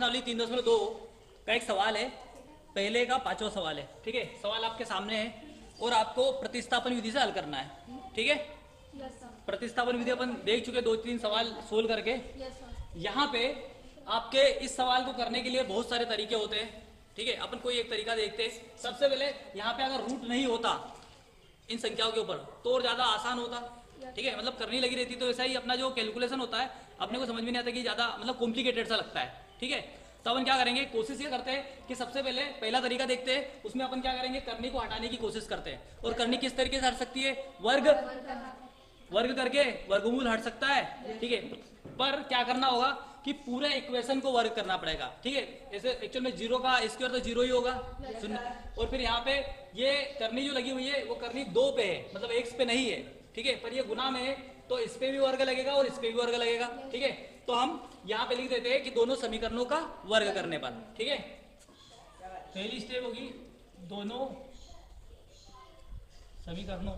प्रश्नावली 3.2 का एक सवाल है, पहले का 5वां सवाल है। ठीक है, सवाल आपके सामने है और आपको प्रतिस्थापन विधि से हल करना है। ठीक है, प्रतिस्थापन विधि अपन देख चुके 2-3 सवाल सोल्व करके। यहाँ पे आपके इस सवाल को करने के लिए बहुत सारे तरीके होते हैं। ठीक है, अपन कोई एक तरीका देखते हैं। सबसे पहले यहाँ पे अगर रूट नहीं होता इन संख्याओं के ऊपर तो और ज्यादा आसान होता। ठीक है, मतलब करनी लगी रहती तो ऐसा ही अपना जो कैलकुलेशन होता है अपने को समझ में नहीं आता कि ज्यादा मतलब कॉम्प्लिकेटेड सा लगता है। ठीक है, तो अपन क्या करेंगे, कोशिश ये करते हैं कि सबसे पहले पहला तरीका देखते हैं, उसमें अपन क्या करेंगे, करनी को हटाने की कोशिश करते हैं। और करनी किस तरीके से हट सकती है, वर्ग करके वर्गमूल हट सकता है। ठीक है, पर क्या करना होगा कि पूरे इक्वेशन को वर्ग करना पड़ेगा। ठीक है, जैसे एक्चुअल में 0 का स्क्वायर तो 0 ही होगा। और फिर यहाँ पे ये करनी जो लगी हुई है वो करनी 2 पे है, मतलब x पे नहीं है। ठीक है, पर ये गुना में है तो इस पे भी वर्ग लगेगा और इस पे भी वर्ग लगेगा। ठीक है, तो हम यहाँ पे लिख देते हैं कि दोनों समीकरणों का वर्ग करने पर। ठीक है, पहली स्टेप होगी दोनों समीकरणों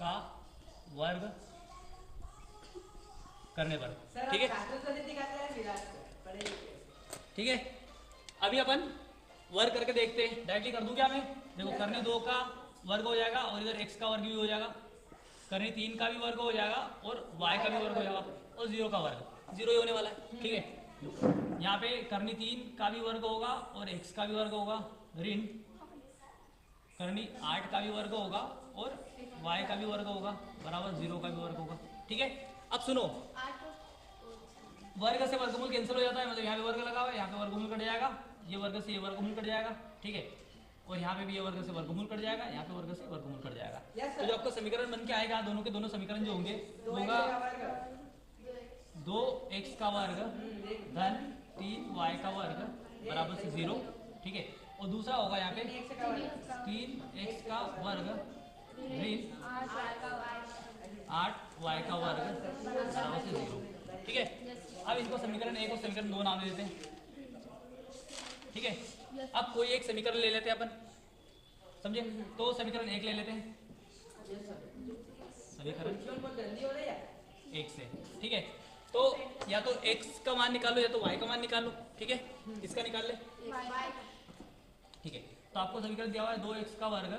का वर्ग करने पर। ठीक है, ठीक है, अभी अपन वर्ग करके देखते हैं। डायरेक्टली कर दूं क्या मैं, देखो करनी 2 का वर्ग हो जाएगा और इधर x का वर्ग भी हो जाएगा, करनी 3 का भी वर्ग हो जाएगा और y का भी वर्ग हो जाएगा और 0 का वर्ग 0 ही होने वाला है। ठीक है, यहाँ पे करनी 3 का भी वर्ग होगा और x का भी वर्ग होगा, ऋण करनी 8 का भी वर्ग होगा और y का भी वर्ग होगा बराबर 0 का भी वर्ग होगा। ठीक है, अब सुनो, वर्ग से वर्गमूल कैंसिल हो जाता है, मतलब यहाँ पे वर्ग लगा हुआ है, यहाँ पे वर्गमूल कट जाएगा, ये वर्ग से ये वर्गमूल कट जाएगा। ठीक है, और यहाँ पे भी ये वर्ग से वर्गमूल कट जाएगा, यहाँ पे वर्ग से वर्गमूल कट जाएगा। तो जो आपका समीकरण बन के आएगा, दोनों के दोनों समीकरण जो होंगे होगा 2x का वर्ग धन 3y का वर्ग बराबर से 0। ठीक है, और दूसरा होगा यहाँ पे 3x का वर्ग ऋण 8y का वर्ग बराबर से 0। ठीक है, अब इसको समीकरण 1 और समीकरण 2 नाम दे देते हैं। ठीक है, अब कोई एक समीकरण ले लेते हैं अपन, समझे, तो समीकरण 1 ले लेते हैं, समीकरण 1 से। ठीक है, तो या तो x का मान निकालो या तो y का मान निकालो। ठीक है, इसका निकाल ले। ठीक है, तो आपको समीकरण दिया हुआ है 2x का वर्ग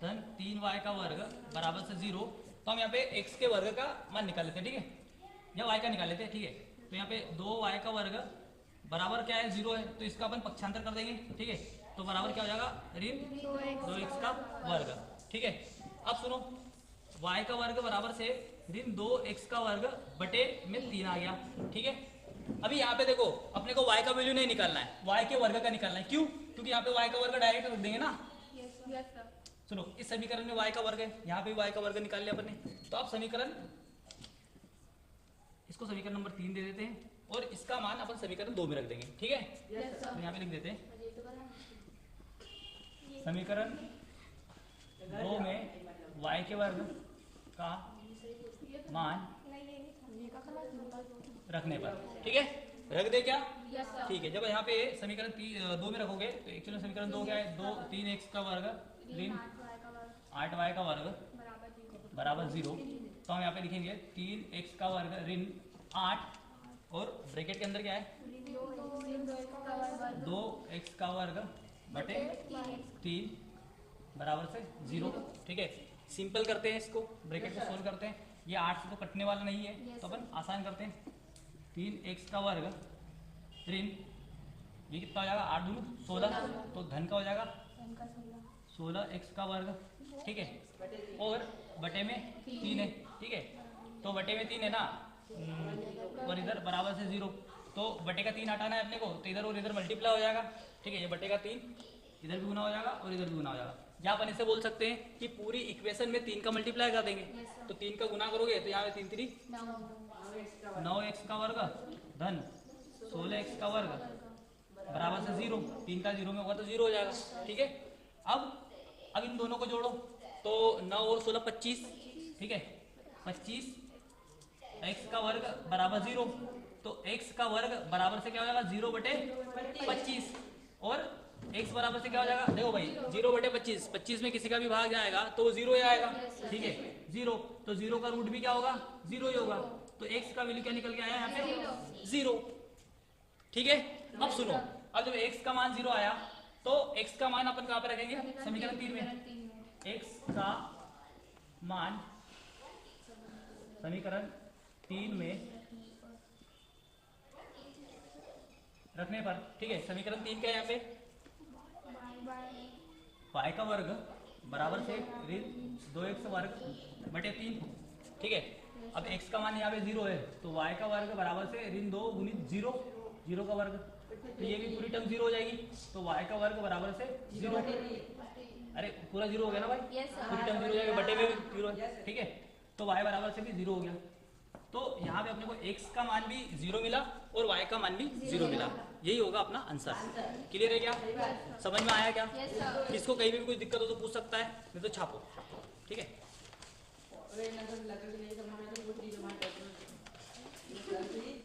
धन 3y का वर्ग बराबर से 0। तो हम यहाँ पे x के वर्ग का मान निकाल लेते हैं। ठीक है, या y का निकाल लेते हैं। ठीक है, तो यहाँ पे 2y का वर्ग बराबर क्या है, 0 है, तो इसका अपन पक्षांतर कर देंगे। ठीक है, तो बराबर क्या हो जाएगा, ऋण 2x का वर्ग। ठीक है, अब सुनो, y का वर्ग बराबर से ऋण 2x का वर्ग बटे में 3 आ गया। ठीक है, अभी यहाँ पे देखो अपने को y का वैल्यू नहीं निकालना है, y के वर्ग का निकालना है। क्यों, क्योंकि यहाँ पे y का वर्ग डायरेक्ट रख देंगे ना। सुनो, इस समीकरण में y का वर्ग है, यहाँ पे y का वर्ग निकाल लिया अपन ने। तो अब समीकरण, इसको समीकरण नंबर 3 दे देते हैं और इसका मान अपन समीकरण 2 में रख देंगे। ठीक है, तो यहाँ पे लिख देते हैं समीकरण 2 में y के वर्ग का मान रखने पर। ठीक है, रख दे क्या, ठीक है। जब यहाँ पे समीकरण 2 में रखोगे तो एक्चुअली समीकरण 2 क्या है, 3x का वर्ग ऋण 8y का वर्ग बराबर 0। तो हम यहाँ पे लिखेंगे 3x का वर्ग ऋण 8 और ब्रैकेट के अंदर क्या है 2x का वर्ग बटे 3 बराबर से 0। ठीक है, सिंपल करते हैं इसको, ब्रैकेट को सोल्व करते हैं। ये 8 से तो कटने वाला नहीं है, तो अपन आसान करते हैं। 3x का वर्ग ऋण, ये कितना हो जाएगा, 8 दूनी 16, तो धन का हो जाएगा 16x का वर्ग। ठीक है, और बटे में 3 है। ठीक है, तो बटे में 3 है ना, और इधर बराबर से 0, तो बटे का 3 हटाना है अपने को, तो इधर और इधर मल्टीप्लाई हो जाएगा। ठीक है, ये बटे का 3 इधर भी गुना हो जाएगा और इधर भी गुना हो जाएगा। या अपन इसे बोल सकते हैं कि पूरी इक्वेशन में 3 का मल्टीप्लाई कर देंगे, तो 3 का गुना करोगे तो यहाँ पे 3 3 9x का वर्ग धन 16x का वर्ग बराबर से 0। 3 का 0 में होगा तो 0 हो जाएगा। ठीक है, अब इन दोनों को जोड़ो तो 9 और 16 25। ठीक है, 25 x का वर्ग बराबर 0, तो x का वर्ग बराबर से क्या हो जाएगा 0 बटे 25 और x बराबर से क्या हो जाएगा, देखो भाई 0 बटे 25, 25 में किसी का भी भाग जाएगा तो वो 0 ही आएगा। ठीक है, 0, तो 0 का रूट भी क्या होगा 0 ही होगा, तो x का वैल्यू क्या निकल के आया यहाँ पे 0। ठीक है। अब सुनो, अब जब x का मान 0 आया तो x का मान अपन कहाँ पे रखेंगे, समीकरण 3 में। x का मान समीकरण 3 में रखने पर, ठीक है, समीकरण 3 क्या है यहाँ पे, y का वर्ग बराबर से ऋण 2x वर्ग बटे 3, ठीक है। अब x का मान यहाँ पे 0 है तो y का वर्ग बराबर से ऋण 2 गुणित 0, 0 का वर्ग, तो ये भी पूरी टर्म 0 हो जाएगी, तो y का वर्ग बराबर से 0, अरे पूरा 0 हो गया ना भाई, पूरी टर्म 0 हो जाएगी, बटे में भी 0 है, ठीक है। तो y बराबर से भी 0 हो गया, तो यहाँ पे अपने को x का मान भी 0 मिला और y का मान भी 0 मिला, यही होगा अपना आंसर। क्लियर है क्या, समझ में आया क्या? किसको कहीं भी कोई दिक्कत हो तो पूछ सकता है, नहीं तो छापो, ठीक है।